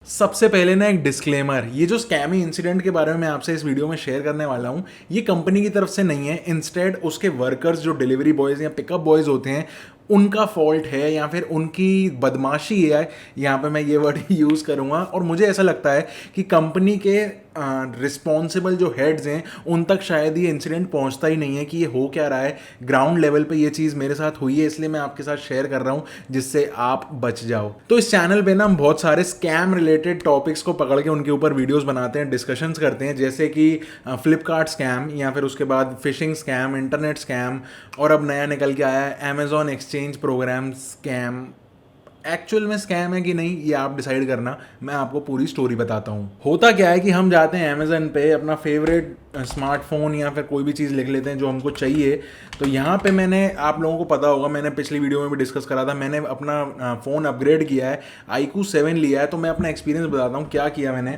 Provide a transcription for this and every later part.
सबसे पहले ना एक डिस्क्लेमर, ये जो स्कैमी इंसिडेंट के बारे में मैं आपसे इस वीडियो में शेयर करने वाला हूँ, ये कंपनी की तरफ से नहीं है। इंस्टेड उसके वर्कर्स जो डिलीवरी बॉयज़ या पिकअप बॉयज़ होते हैं उनका फॉल्ट है, या फिर उनकी बदमाशी है। यहाँ पे मैं ये वर्ड यूज़ करूँगा। और मुझे ऐसा लगता है कि कंपनी के रिस्पॉन्सिबल जो हेड्स हैं उन तक शायद ये इंसिडेंट पहुंचता ही नहीं है कि ये हो क्या रहा है। ग्राउंड लेवल पे ये चीज़ मेरे साथ हुई है, इसलिए मैं आपके साथ शेयर कर रहा हूँ जिससे आप बच जाओ। तो इस चैनल पे ना हम बहुत सारे स्कैम रिलेटेड टॉपिक्स को पकड़ के उनके ऊपर वीडियोस बनाते हैं, डिस्कशंस करते हैं, जैसे कि फ्लिपकार्ट स्कैम, या फिर उसके बाद फिशिंग स्कैम, इंटरनेट स्कैम, और अब नया निकल के आया है Amazon exchange programme scam. Actual में स्कैम है कि नहीं ये आप डिसाइड करना, मैं आपको पूरी स्टोरी बताता हूँ। होता क्या है कि हम जाते हैं अमेजन पे, अपना फेवरेट स्मार्टफोन या फिर कोई भी चीज़ लिख लेते हैं जो हमको चाहिए। तो यहाँ पे मैंने, आप लोगों को पता होगा, मैंने पिछली वीडियो में भी डिस्कस करा था, मैंने अपना फ़ोन अपग्रेड किया है, iQOO 7 लिया है। तो मैं अपना एक्सपीरियंस बताता हूँ क्या किया मैंने।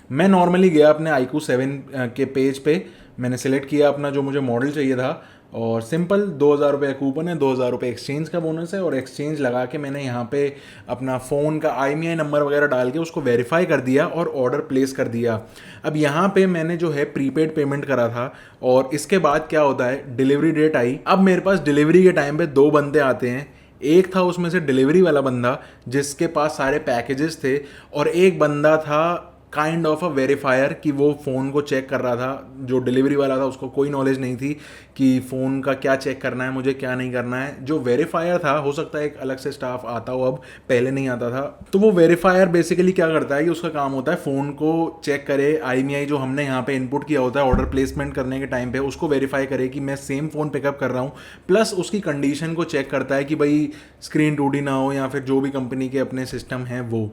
मैं नॉर्मली गया अपने iQOO 7 के पेज पे, मैंने सेलेक्ट किया अपना जो मुझे मॉडल चाहिए था, और सिंपल 2,000 रुपये कूपन है, 2,000 रुपये एक्सचेंज का बोनस है, और एक्सचेंज लगा के मैंने यहाँ पे अपना फ़ोन का IMEI नंबर वगैरह डाल के उसको वेरीफाई कर दिया और ऑर्डर प्लेस कर दिया। अब यहाँ पे मैंने जो है प्रीपेड पेमेंट करा था, और इसके बाद क्या होता है, डिलीवरी डेट आई। अब मेरे पास डिलीवरी के टाइम पे दो बंदे आते हैं। एक था उसमें से डिलीवरी वाला बंदा जिसके पास सारे पैकेजेस थे, और एक बंदा था काइंड ऑफ अ वेरीफायर कि वो फ़ोन को चेक कर रहा था। जो डिलीवरी वाला था उसको कोई नॉलेज नहीं थी कि फ़ोन का क्या चेक करना है, मुझे क्या नहीं करना है। जो वेरीफायर था, हो सकता है एक अलग से स्टाफ आता हो, अब पहले नहीं आता था। तो वो वेरीफायर बेसिकली क्या करता है कि उसका काम होता है फ़ोन को चेक करे, IMEI जो हमने यहाँ पे इनपुट किया होता है ऑर्डर प्लेसमेंट करने के टाइम पे, उसको वेरीफाई करे कि मैं सेम फ़ोन पिकअप कर रहा हूँ, प्लस उसकी कंडीशन को चेक करता है कि भाई स्क्रीन टूटी ना हो, या फिर जो भी कंपनी के अपने सिस्टम हैं वो।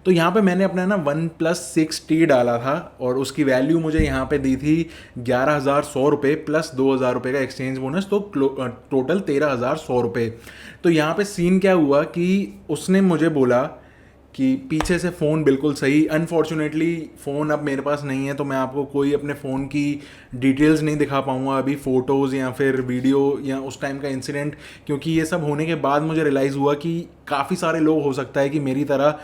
तो यहाँ पे मैंने अपना ना OnePlus 6T डाला था, और उसकी वैल्यू मुझे यहाँ पे दी थी 11,100 रुपये प्लस 2,000 रुपये का एक्सचेंज बोनस, तो टोटल 13,100 रुपये। तो यहाँ पे सीन क्या हुआ कि उसने मुझे बोला कि पीछे से फ़ोन बिल्कुल सही, अनफॉर्चुनेटली फ़ोन अब मेरे पास नहीं है, तो मैं आपको कोई अपने फ़ोन की डिटेल्स नहीं दिखा पाऊँगा अभी, फ़ोटोज़ या फिर वीडियो या उस टाइम का इंसिडेंट। क्योंकि ये सब होने के बाद मुझे रियलाइज़ हुआ कि काफ़ी सारे लोग, हो सकता है कि मेरी तरह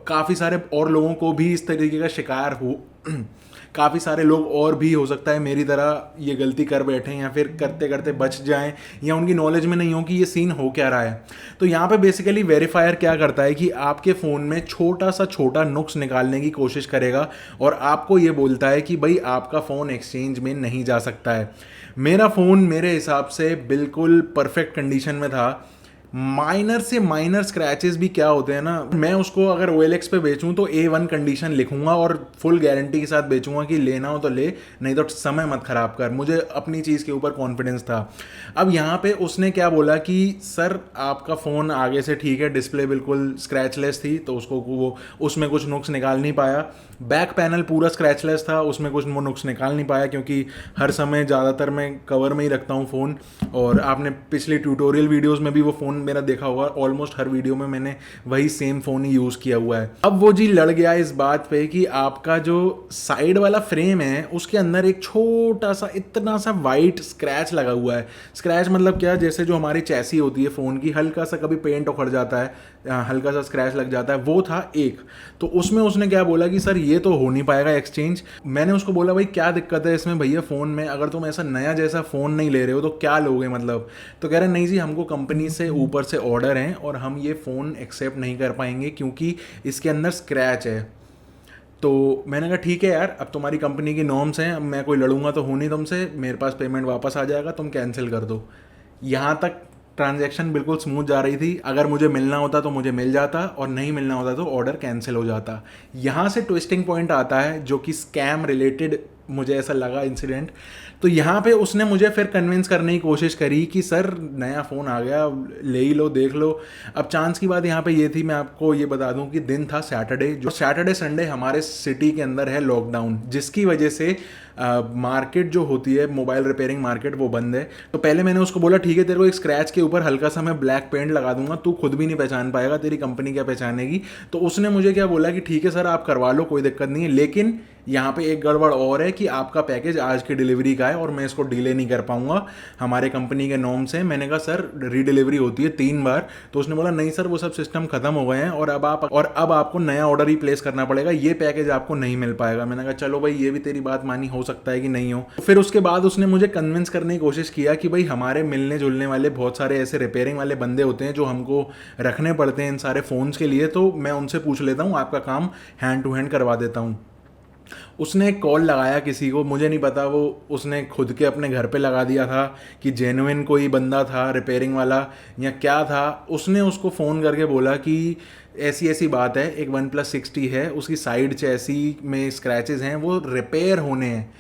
काफ़ी सारे और लोगों को भी इस तरीके का शिकार हो काफ़ी सारे लोग और भी, हो सकता है मेरी तरह ये गलती कर बैठें, या फिर करते करते बच जाएं, या उनकी नॉलेज में नहीं हो कि ये सीन हो क्या रहा है। तो यहाँ पे बेसिकली वेरीफायर क्या करता है कि आपके फ़ोन में छोटा सा छोटा नुक्स निकालने की कोशिश करेगा, और आपको ये बोलता है कि भाई आपका फ़ोन एक्सचेंज में नहीं जा सकता है। मेरा फ़ोन मेरे हिसाब से बिल्कुल परफेक्ट कंडीशन में था। माइनर से माइनर स्क्रैचेस भी क्या होते हैं ना, मैं उसको अगर OLX पे बेचूं तो A1 कंडीशन लिखूंगा, और फुल गारंटी के साथ बेचूंगा कि लेना हो तो ले, नहीं तो समय मत खराब कर। मुझे अपनी चीज़ के ऊपर कॉन्फिडेंस था। अब यहाँ पे उसने क्या बोला कि सर आपका फ़ोन आगे से ठीक है, डिस्प्ले बिल्कुल स्क्रैचलेस थी, तो उसको वो उसमें कुछ नुक्स निकाल नहीं पाया। बैक पैनल पूरा स्क्रैचलेस था, उसमें कुछ वो नुक्स निकाल नहीं पाया, क्योंकि हर समय ज़्यादातर मैं कवर में ही रखता हूँ फ़ोन, और आपने पिछले ट्यूटोरियल वीडियोज़ में भी वो फ़ोन मेरा देखा होगा, ऑलमोस्ट हर वीडियो में मैंने वही सेम फ़ोन ही यूज़ किया हुआ है। अब वो जी लड़ गया इस बात पे कि आपका जो साइड वाला फ्रेम है उसके अंदर एक छोटा सा, इतना सा वाइट स्क्रैच लगा हुआ है। स्क्रैच मतलब क्या, जैसे जो हमारी चैसी होती है फ़ोन की, हल्का सा कभी पेंट उखड़ जाता है, हल्का सा स्क्रैच लग जाता है, वो था एक। तो उसमें उसने क्या बोला कि सर ये तो हो नहीं पाएगा एक्सचेंज। मैंने उसको बोला भाई क्या दिक्कत है इसमें भैया फ़ोन में, अगर तुम ऐसा नया जैसा फ़ोन नहीं ले रहे हो तो क्या लोगे मतलब। तो कह रहे नहीं जी, हमको कंपनी से ऊपर से ऑर्डर हैं और हम ये फ़ोन एक्सेप्ट नहीं कर पाएंगे क्योंकि इसके अंदर स्क्रैच है। तो मैंने कहा ठीक है यार, अब तुम्हारी कंपनी की नॉर्म्स हैं, मैं कोई लड़ूंगा तो हूँ नहीं तुमसे, मेरे पास पेमेंट वापस आ जाएगा, तुम कैंसिल कर दो। यहाँ तक ट्रांजैक्शन बिल्कुल स्मूथ जा रही थी। अगर मुझे मिलना होता तो मुझे मिल जाता, और नहीं मिलना होता तो ऑर्डर कैंसिल हो जाता। यहाँ से ट्विस्टिंग पॉइंट आता है जो कि स्कैम रिलेटेड मुझे ऐसा लगा इंसिडेंट। तो यहाँ पे उसने मुझे फिर कन्विंस करने की कोशिश करी कि सर नया फ़ोन आ गया, ले ही लो, देख लो। अब चांस की बात यहाँ पे ये थी, मैं आपको ये बता दूँ कि दिन था सैटरडे, जो सैटरडे संडे हमारे सिटी के अंदर है लॉकडाउन, जिसकी वजह से मार्केट जो होती है मोबाइल रिपेयरिंग मार्केट वो बंद है। तो पहले मैंने उसको बोला ठीक है, तेरे को एक स्क्रैच के ऊपर हल्का सा मैं ब्लैक पेंट लगा दूंगा, तू खुद भी नहीं पहचान पाएगा, तेरी कंपनी क्या पहचानेगी। तो उसने मुझे क्या बोला कि ठीक है सर आप करवा लो, कोई दिक्कत नहीं है, लेकिन यहाँ पे एक गड़बड़ और है कि आपका पैकेज आज की डिलीवरी का है और मैं इसको डिले नहीं कर पाऊंगा, हमारे कंपनी के नॉर्म्स हैं। मैंने कहा सर रीडिलीवरी होती है 3 बार। तो उसने बोला नहीं सर वो सब सिस्टम खत्म हो गए हैं और अब आपको नया ऑर्डर ही प्लेस करना पड़ेगा, ये पैकेज आपको नहीं मिल पाएगा। मैंने कहा चलो भाई ये भी तेरी बात मानी, हो सकता है कि नहीं हो। फिर उसके बाद उसने मुझे कन्विंस करने की कोशिश किया कि भाई हमारे मिलने जुलने वाले बहुत सारे ऐसे रिपेयरिंग वाले बंदे होते हैं जो हमको रखने पड़ते हैं इन सारे फ़ोन्स के लिए, तो मैं उनसे पूछ लेता हूँ, आपका काम हैंड टू हैंड करवा देता हूँ। उसने कॉल लगाया किसी को, मुझे नहीं पता वो उसने खुद के अपने घर पे लगा दिया था कि जेन्युइन कोई बंदा था रिपेयरिंग वाला या क्या था। उसने उसको फ़ोन करके बोला कि ऐसी ऐसी बात है, एक OnePlus 60 है, उसकी साइड चैसी में स्क्रैचेस हैं, वो रिपेयर होने हैं।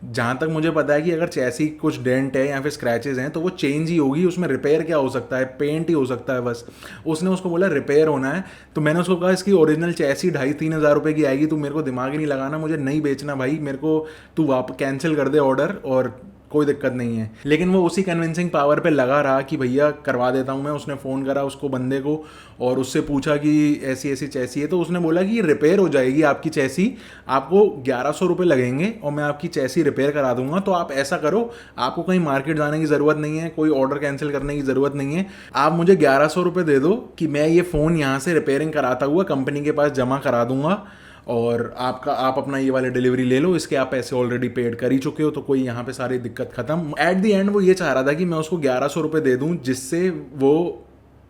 जहाँ तक मुझे पता है कि अगर चैसी कुछ डेंट है या फिर स्क्रैचेस हैं तो वो चेंज ही होगी, उसमें रिपेयर क्या हो सकता है, पेंट ही हो सकता है बस। उसने उसको बोला रिपेयर होना है। तो मैंने उसको कहा इसकी ओरिजिनल चैसी 2,500-3 हज़ार रुपये की आएगी, तू मेरे को दिमाग ही नहीं लगाना, मुझे नहीं बेचना भाई, मेरे को तू वापस कैंसिल कर दे ऑर्डर और कोई दिक्कत नहीं है। लेकिन वो उसी कन्विंसिंग पावर पे लगा रहा कि भैया करवा देता हूँ मैं। उसने फ़ोन करा उसको बंदे को और उससे पूछा कि ऐसी ऐसी चैसी है, तो उसने बोला कि रिपेयर हो जाएगी आपकी चैसी, आपको 1,100 रुपये लगेंगे और मैं आपकी चैसी रिपेयर करा दूंगा। तो आप ऐसा करो, आपको कहीं मार्केट जाने की ज़रूरत नहीं है, कोई ऑर्डर कैंसिल करने की ज़रूरत नहीं है, आप मुझे 1,100 रुपये दे दो कि मैं ये फ़ोन यहाँ से रिपेयरिंग कराता हुआ कंपनी के पास जमा करा दूंगा और आप अपना ये वाले डिलीवरी ले लो, इसके आप पैसे ऑलरेडी पेड कर ही चुके हो, तो कोई यहाँ पे सारी दिक्कत खत्म। एट द एंड वो ये चाह रहा था कि मैं उसको 1,100 रुपये दे दूँ जिससे वो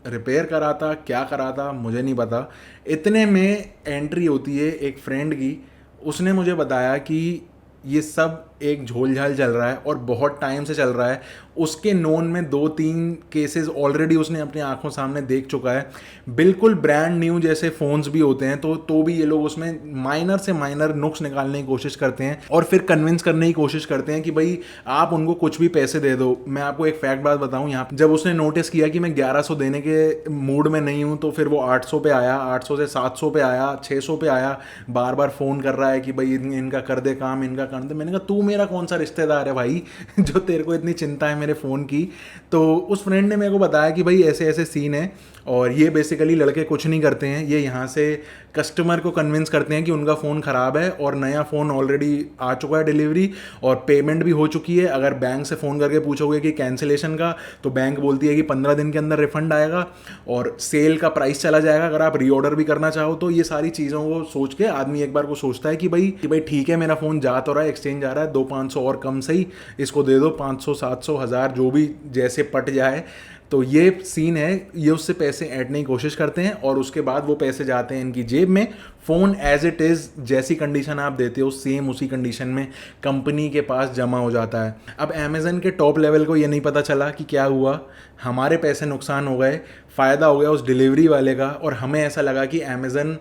रिपेयर कराता, क्या कराता मुझे नहीं पता। इतने में एंट्री होती है एक फ्रेंड की, उसने मुझे बताया कि ये सब एक झोलझाल चल रहा है और बहुत टाइम से चल रहा है। उसके नोन में 2-3 केसेस ऑलरेडी उसने अपनी आंखों सामने देख चुका है। बिल्कुल ब्रांड न्यू जैसे फ़ोन्स भी होते हैं तो भी ये लोग उसमें माइनर से माइनर नुक्स निकालने की कोशिश करते हैं और फिर कन्विंस करने की कोशिश करते हैं कि भाई आप उनको कुछ भी पैसे दे दो। मैं आपको एक फैक्ट बात बताऊँ, यहाँ जब उसने नोटिस किया कि मैं 1,100 देने के मूड में नहीं हूँ तो फिर वो 800 पे आया, 800 से 700 पे आया, 600 पे आया, बार बार फ़ोन कर रहा है कि भाई इनका कर दे काम, इनका कर दे। मैंने कहा तू मेरा कौन सा रिश्तेदार है भाई जो तेरे को इतनी चिंता है मेरे फ़ोन की। तो उस फ्रेंड ने मेरे को बताया कि भाई ऐसे ऐसे सीन है और ये बेसिकली लड़के कुछ नहीं करते हैं, ये यहाँ से कस्टमर को कन्विंस करते हैं कि उनका फ़ोन ख़राब है और नया फ़ोन ऑलरेडी आ चुका है डिलीवरी और पेमेंट भी हो चुकी है। अगर बैंक से फ़ोन करके पूछोगे कि कैंसिलेशन का, तो बैंक बोलती है कि 15 दिन के अंदर रिफंड आएगा और सेल का प्राइस चला जाएगा अगर आप रीऑर्डर भी करना चाहो तो। ये सारी चीज़ों को सोच के आदमी एक बार को सोचता है कि भाई ठीक है मेरा फ़ोन जा तो रहा है, एक्सचेंज आ रहा है, 200-500 और कम सही इसको दे दो, 500-700 हज़ार जो भी जैसे पट जाए। तो ये सीन है, ये उससे पैसे ऐंठने की कोशिश करते हैं और उसके बाद वो पैसे जाते हैं इनकी जेब में। फ़ोन एज इट इज़ जैसी कंडीशन आप देते हो सेम उसी कंडीशन में कंपनी के पास जमा हो जाता है। अब अमेज़न के टॉप लेवल को ये नहीं पता चला कि क्या हुआ, हमारे पैसे नुकसान हो गए, फ़ायदा हो गया उस डिलीवरी वाले का और हमें ऐसा लगा कि अमेज़न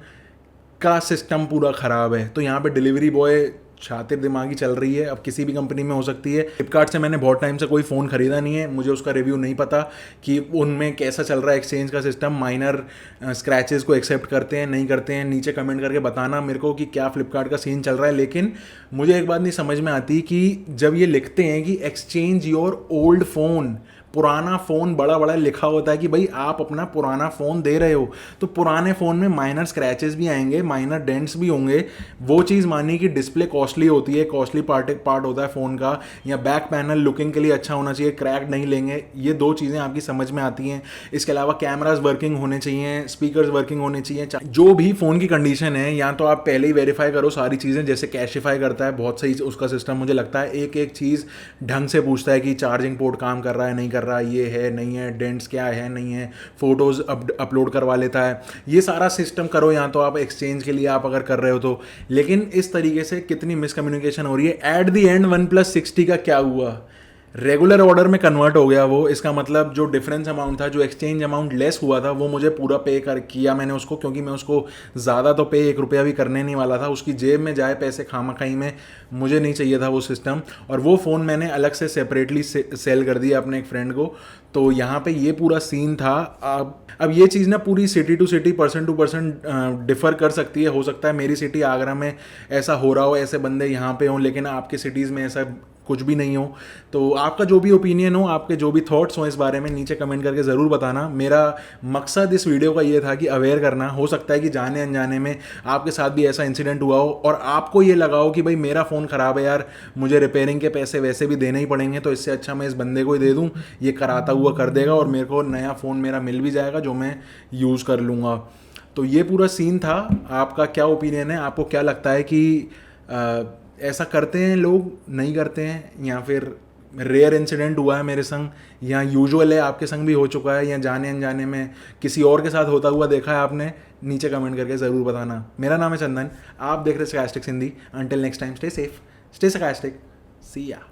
का सिस्टम पूरा ख़राब है। तो यहाँ पे डिलीवरी बॉय शातिर दिमागी चल रही है, अब किसी भी कंपनी में हो सकती है। फ्लिपकार्ट से मैंने बहुत टाइम से कोई फ़ोन ख़रीदा नहीं है, मुझे उसका रिव्यू नहीं पता कि उनमें कैसा चल रहा है एक्सचेंज का सिस्टम, माइनर स्क्रैचेस को एक्सेप्ट करते हैं नहीं करते हैं। नीचे कमेंट करके बताना मेरे को कि क्या फ्लिपकार्ट का सीन चल रहा है। लेकिन मुझे एक बात नहीं समझ में आती कि जब ये लिखते हैं कि एक्सचेंज योर ओल्ड फ़ोन, पुराना फ़ोन बड़ा बड़ा लिखा होता है कि भाई आप अपना पुराना फ़ोन दे रहे हो, तो पुराने फ़ोन में माइनर स्क्रैचेस भी आएंगे, माइनर डेंट्स भी होंगे। वो चीज़ मानी कि डिस्प्ले कॉस्टली होती है, कॉस्टली पार्ट होता है फ़ोन का, या बैक पैनल लुकिंग के लिए अच्छा होना चाहिए, क्रैक नहीं लेंगे। ये 2 चीज़ें आपकी समझ में आती हैं। इसके अलावा कैमराज वर्किंग होने चाहिए, स्पीकर्स वर्किंग होने चाहिए। जो भी फ़ोन की कंडीशन है, या तो आप पहले ही वेरीफाई करो सारी चीज़ें, जैसे कैशिफाई करता है बहुत सही उसका सिस्टम मुझे लगता है। एक एक चीज़ ढंग से पूछता है कि चार्जिंग पोर्ट काम कर रहा है नहीं कर रहा, ये है नहीं है, डेंट्स क्या है नहीं है, फोटोज़ अपलोड करवा लेता है। ये सारा सिस्टम करो या तो आप एक्सचेंज के लिए आप अगर कर रहे हो तो। लेकिन इस तरीके से कितनी मिसकम्युनिकेशन हो रही है। एट द एंड OnePlus 60 का क्या हुआ, रेगुलर ऑर्डर में कन्वर्ट हो गया वो। इसका मतलब जो डिफरेंस अमाउंट था, जो एक्सचेंज अमाउंट लेस हुआ था, वो मुझे पूरा पे कर किया मैंने उसको, क्योंकि मैं उसको ज़्यादा तो पे 1 रुपया भी करने नहीं वाला था। उसकी जेब में जाए पैसे खामखाई में, मुझे नहीं चाहिए था वो सिस्टम। और वो फ़ोन मैंने अलग से सेपरेटली सेल कर दिया अपने एक फ्रेंड को। तो यहाँ पे ये पूरा सीन था। अब ये चीज़ ना पूरी city to city, person to person differ कर सकती है। हो सकता है मेरी सिटी आगरा में ऐसा हो रहा हो, ऐसे बंदे यहाँ पे हों, लेकिन आपकी सिटीज़ में ऐसा कुछ भी नहीं हो। तो आपका जो भी ओपिनियन हो, आपके जो भी थॉट्स हो इस बारे में, नीचे कमेंट करके ज़रूर बताना। मेरा मकसद इस वीडियो का ये था कि अवेयर करना। हो सकता है कि जाने अनजाने में आपके साथ भी ऐसा इंसिडेंट हुआ हो और आपको ये लगा हो कि भाई मेरा फ़ोन ख़राब है यार, मुझे रिपेयरिंग के पैसे वैसे भी देने ही पड़ेंगे, तो इससे अच्छा मैं इस बंदे को ही दे दूँ, ये कराता हुआ कर देगा और मेरे को नया फ़ोन मेरा मिल भी जाएगा जो मैं यूज़ कर लूँगा। तो ये पूरा सीन था। आपका क्या ओपिनियन है? आपको क्या लगता है कि ऐसा करते हैं लोग, नहीं करते हैं, या फिर रेयर इंसिडेंट हुआ है मेरे संग, या यूजुअल है आपके संग भी हो चुका है, या जाने अनजाने में किसी और के साथ होता हुआ देखा है आपने? नीचे कमेंट करके ज़रूर बताना। मेरा नाम है चंदन, आप देख रहे हैं Sarcastic Hindi. Until next time, stay safe, stay sarcastic, सी या।